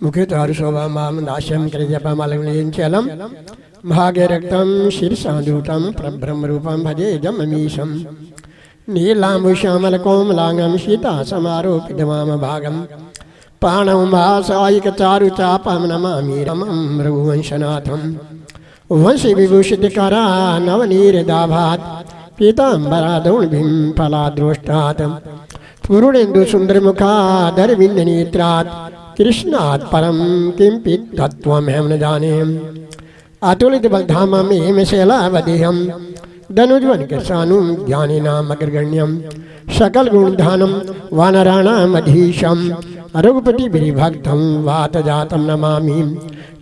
मुखे तारुशोभा माम नाश्यम कृजपमलग्निचलम भाग्य रक्तम शीर्षादूतम प्रब्रह्म रूपम भजे जमीशम नीलाम्बुश्यामल कोमलांगम सीता समारोपित वाम भागम पाणौ भासायिक चारु चापम नमामि रमं रघुवंशनाथम वंशी विभूषित करा नवनीरदाभात पीतांबरा दौर्भिं फलाद्रोष्टात् पूर्णेन्दु सुंदर मुखादर विंदनेत्रात् कृष्णात् परम किंपित तत्त्वं हम न जाने अतुलित बलधामं हेम शैलावदेहं धनुज्वन कृशानुं ज्ञानिनाम् अग्रगण्यं सकल गुणधानं वानराणामधीशं रघुपति गिरिभक्तं वातजातं नमामि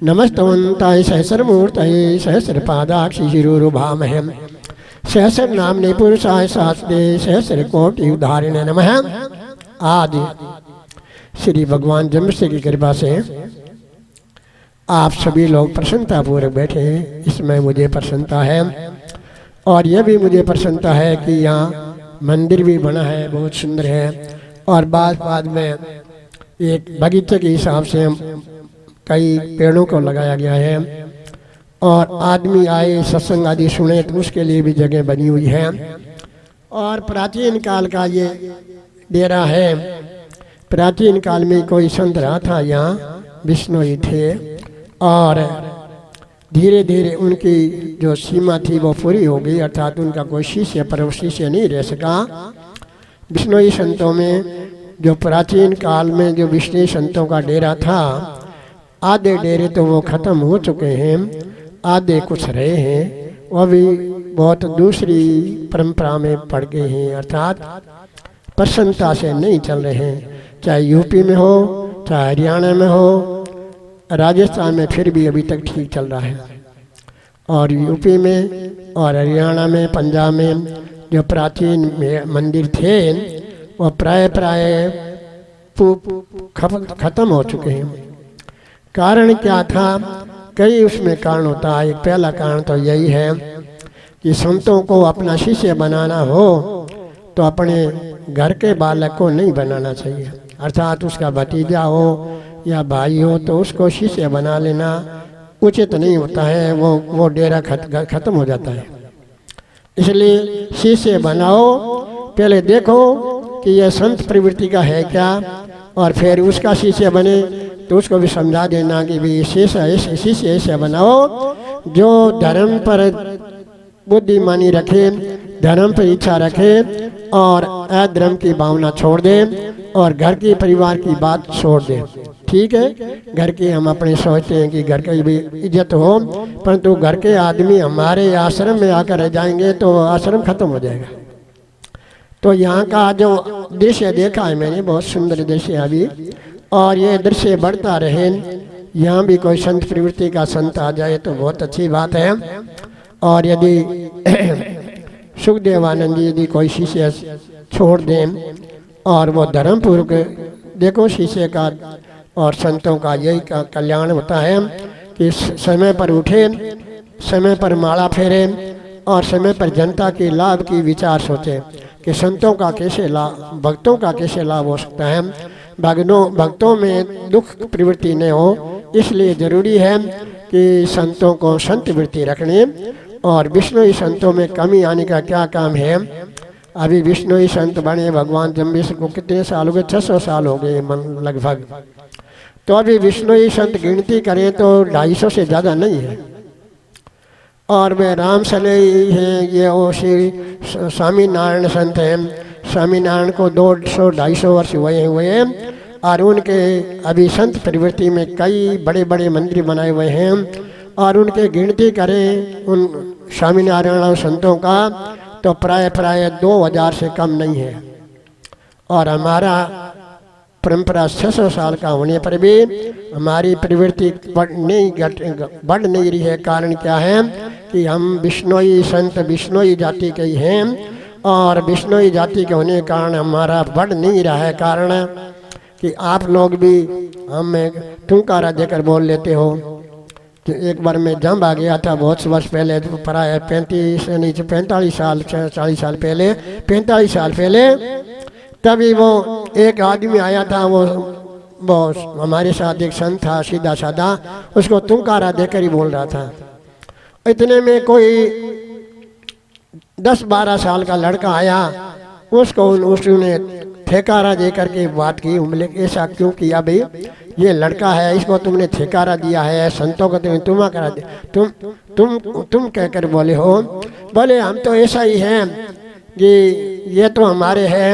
नमस्तवन्ताय सहस्रमूर्तये सहस्रपादाक्षि शिरोरुभामहे सहस्र नामने पुरुषाय शास्त्रे सहस्र कोटि उदाहरणे नमः। आदि श्री भगवान जन्माष्टमी की कृपा से आप सभी लोग प्रसन्नतापूर्वक बैठे हैं, इसमें मुझे प्रसन्नता है। और यह भी मुझे प्रसन्नता है कि यहाँ मंदिर भी बना है, बहुत सुंदर है। और बाद में एक बगीचे के हिसाब से कई पेड़ों को लगाया गया है और आदमी आए सत्संग आदि सुने तो उसके लिए भी जगह बनी हुई है। और प्राचीन काल का ये डेरा है। प्राचीन काल में कोई संत रहा था यहाँ, विष्णु थे, और धीरे धीरे उनकी जो सीमा थी वो पूरी हो गई, अर्थात उनका कोई शिष्य पर शिष्य नहीं रह सका। विष्णुई संतों में जो प्राचीन काल में जो विष्णु संतों का डेरा था, आधे डेरे तो वो खत्म हो चुके हैं, आधे कुछ रहे हैं, वो भी बहुत दूसरी परंपरा में पड़ गए हैं, अर्थात प्रसन्नता से नहीं चल रहे हैं। चाहे यूपी में हो, चाहे हरियाणा में हो, राजस्थान में फिर भी अभी तक ठीक चल रहा है। और यूपी में और हरियाणा में, पंजाब में जो प्राचीन मंदिर थे वो प्राय खत्म हो चुके हैं। कारण क्या था? कई उसमें कारण होता है। एक पहला कारण तो यही है कि संतों को अपना शिष्य बनाना हो तो अपने घर के बालक को नहीं बनाना चाहिए, अर्थात उसका भतीजा हो या भाई हो तो उसको शिष्य बना लेना उचित नहीं होता है, वो डेरा खत्म हो जाता है। इसलिए शिष्य बनाओ, पहले देखो कि यह संत प्रवृत्ति का है क्या, और फिर उसका शिष्य बने तो उसको भी समझा देना कि भी शिष्य ऐसे बनाओ जो धर्म पर बुद्धिमानी रखे, धर्म पर इच्छा रखे और अधर्म की भावना छोड़ दे और घर की परिवार की बात छोड़ दे। ठीक है, घर के हम अपने सोचते हैं कि घर की भी इज्जत हो, परंतु घर के आदमी हमारे आश्रम में आकर रह जाएंगे तो आश्रम खत्म हो जाएगा। तो यहाँ का जो दृश्य देखा है मैंने, बहुत सुंदर दृश्य अभी, और ये दृश्य बढ़ता रहे। यहाँ भी कोई संत प्रवृत्ति का संत आ जाए तो बहुत अच्छी बात है। और यदि सुखदेवानंद जी यदि कोई शिष्य छोड़ दें और वो धर्मपूर्वक, देखो शिष्य का और संतों का यही कल्याण होता है कि समय पर उठे, समय पर माला फेरे और समय पर जनता के लाभ की विचार सोचे कि संतों का कैसे लाभ, भक्तों का कैसे लाभ हो सकता है। भक्तों में दुख प्रवृत्ति न हो, इसलिए जरूरी है कि संतों को संत वृत्ति रखनी। और विष्णुई संतों में कमी आने का क्या काम है? अभी विष्णुई संत बने भगवान जम्बेश्वर को कितने साल हो गए? 600 साल हो गए लगभग। तो अभी विष्णुई संत गिनती करें तो 250 से ज़्यादा नहीं है। और वे राम सले हैं, ये वो श्री स्वामीनारायण संत हैं। स्वामीनारायण को 200-250 वर्ष हुए हैं और उनके अभी संत प्रवृत्ति में कई बड़े बड़े मंदिर बनाए हुए हैं। और उनके गिनती करें उन स्वामीनारायण संतों का तो प्राय 2000 से कम नहीं है। और हमारा परंपरा 600 साल का होने पर भी हमारी प्रवृत्ति बढ़ नहीं रही है। कारण क्या है कि हम विष्णुई संत विष्णुई जाति के ही हैं, और विष्णुई जाति के होने के कारण हमारा बढ़ नहीं रहा है। कारण कि आप लोग भी हमें टुंकारा देकर बोल लेते हो। कि एक बार मैं जंब आ गया था बहुत वर्ष पहले, तो प्राय 45 साल 40 साल पहले, 45 साल पहले, तभी वो एक आदमी आया था, वो वो हमारे साथ एक संत था सीधा साधा, उसको तुमकारा देकर ही बोल रहा था। इतने में कोई 10-12 साल का लड़का आया, उसको उसने ठेकारा दे करके बात की। बोले ऐसा क्यों किया भाई, ये लड़का है, इसको तुमने ठेकारा दिया है, संतों को तुम करा दे, तुम कहकर बोले हो। बोले हम तो ऐसा ही हैं कि ये तो हमारे हैं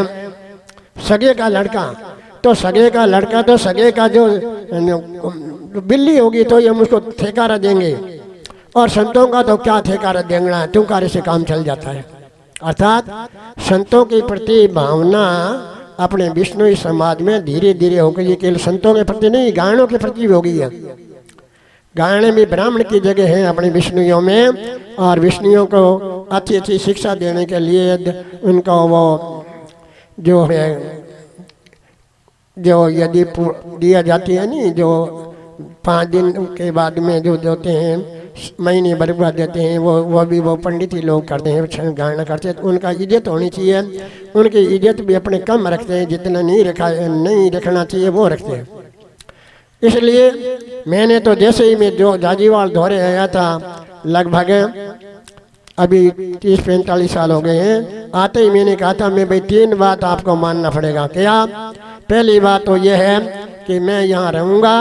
सगे का लड़का, तो सगे का लड़का तो सगे का जो बिल्ली होगी तो ये मुझको ठेकारा देंगे, और संतों का तो क्या ठेकारा देंगे, तुमकारे से काम चल जाता है। अर्थात संतों के प्रति भावना अपने विष्णु समाज में धीरे धीरे हो गई। केवल संतों के प्रति नहीं, गायनों के प्रति भी हो गई है। गायन भी ब्राह्मण की जगह है अपने विष्णुओं में, और विष्णुओं को अच्छी अच्छी शिक्षा देने के लिए उनको वो जो है जो यदि दिया जाती है नहीं, जो 5 दिन के बाद में जो देते हैं, महीने भर बाद देते हैं, वो भी वो पंडित ही लोग करते हैं, गायन करते हैं। तो उनका इज्जत होनी चाहिए, उनकी इज्जत भी अपने कम रखते हैं, जितना नहीं रखना चाहिए वो रखते हैं। इसलिए मैंने तो जैसे ही मैं जो जाजीवाल धोरे आया था, लगभग अभी 30-45 साल हो गए हैं, आते ही मैंने कहा था मैं भाई 3 बात आपको मानना पड़ेगा। क्या? पहली बात तो यह है कि मैं यहाँ रहूँगा,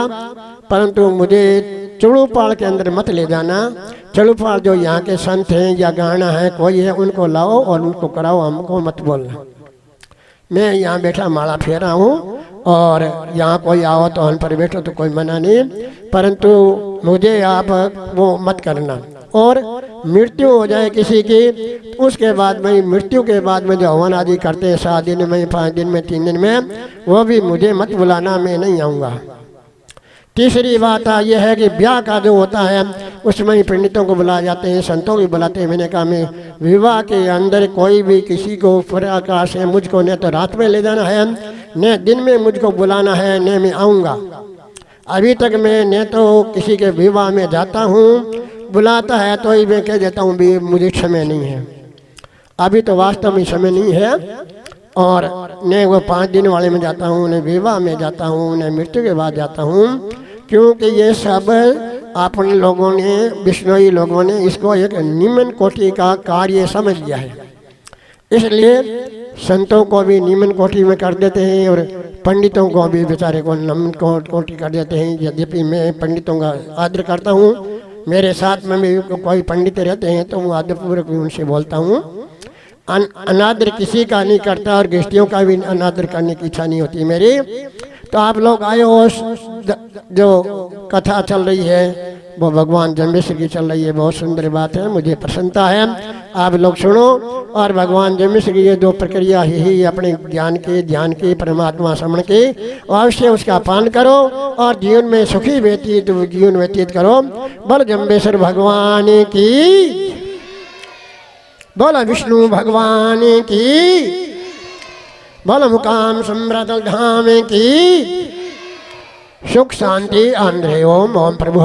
परंतु मुझे चुड़ूपाड़ के अंदर मत ले जाना। चुड़ूपाड़ जो यहाँ के संत हैं या गाना है कोई है, उनको लाओ और उनको कराओ, हमको मत बोलना। मैं यहाँ बैठा माला फेरा हूँ, और यहाँ कोई आओ तो हम पर बैठो तो कोई मना नहीं, परंतु मुझे आप वो मत करना। और मृत्यु हो जाए किसी की, उसके बाद में मृत्यु के बाद में जो हवन आदि करते हैं 7 दिन में, 5 दिन में, 3 दिन में, वो भी मुझे मत बुलाना, मैं नहीं आऊँगा। तीसरी बात यह है कि ब्याह का जो होता है उसमें ही पंडितों को बुलाए जाते हैं, संतों को बुलाते हैं। मैंने कहा मैं विवाह के अंदर कोई भी किसी को प्रकाश है, मुझको न तो रात में ले जाना है, न दिन में मुझको बुलाना है, न मैं आऊँगा। अभी तक मैं न तो किसी के विवाह में जाता हूँ, बुलाता है तो ही मैं कह देता हूँ भी मुझे समय नहीं है। अभी तो वास्तव में समय नहीं है, और न वो 5 दिन वाले में जाता हूँ, न विवाह में जाता हूँ, न मृत्यु के बाद जाता हूँ, क्योंकि ये सब अपने लोगों ने, विष्णुई लोगों ने इसको एक निम्न कोटि का कार्य समझ लिया है। इसलिए संतों को भी निम्न कोटि में कर देते हैं, और पंडितों को भी बेचारे को निम्न कोटि कर देते हैं। यद्यपि मैं पंडितों का आदर करता हूँ, मेरे साथ में भी कोई पंडित रहते हैं तो मैं आदरपूर्वक उनसे बोलता हूँ। अनादर किसी का नहीं करता, और गृहस्थियों का भी अनादर करने की इच्छा नहीं होती मेरी। तो आप लोग आए हो, जो कथा चल रही है वो भगवान जम्बेश्वर की चल रही है, बहुत सुंदर बात है, मुझे प्रसन्नता है। आप लोग सुनो, और भगवान जम्बेश्वर की ये 2 प्रक्रिया ही अपने ज्ञान की, ध्यान की, परमात्मा समण की, अवश्य उसका पालन करो और जीवन में सुखी जीवन व्यतीत करो। बल जम्बेश्वर भगवान की, बोला विष्णु भगवान की, बोला मुकाम सम्राट धाम की। सुख शांति आंध्रे। ओम ओम प्रभु।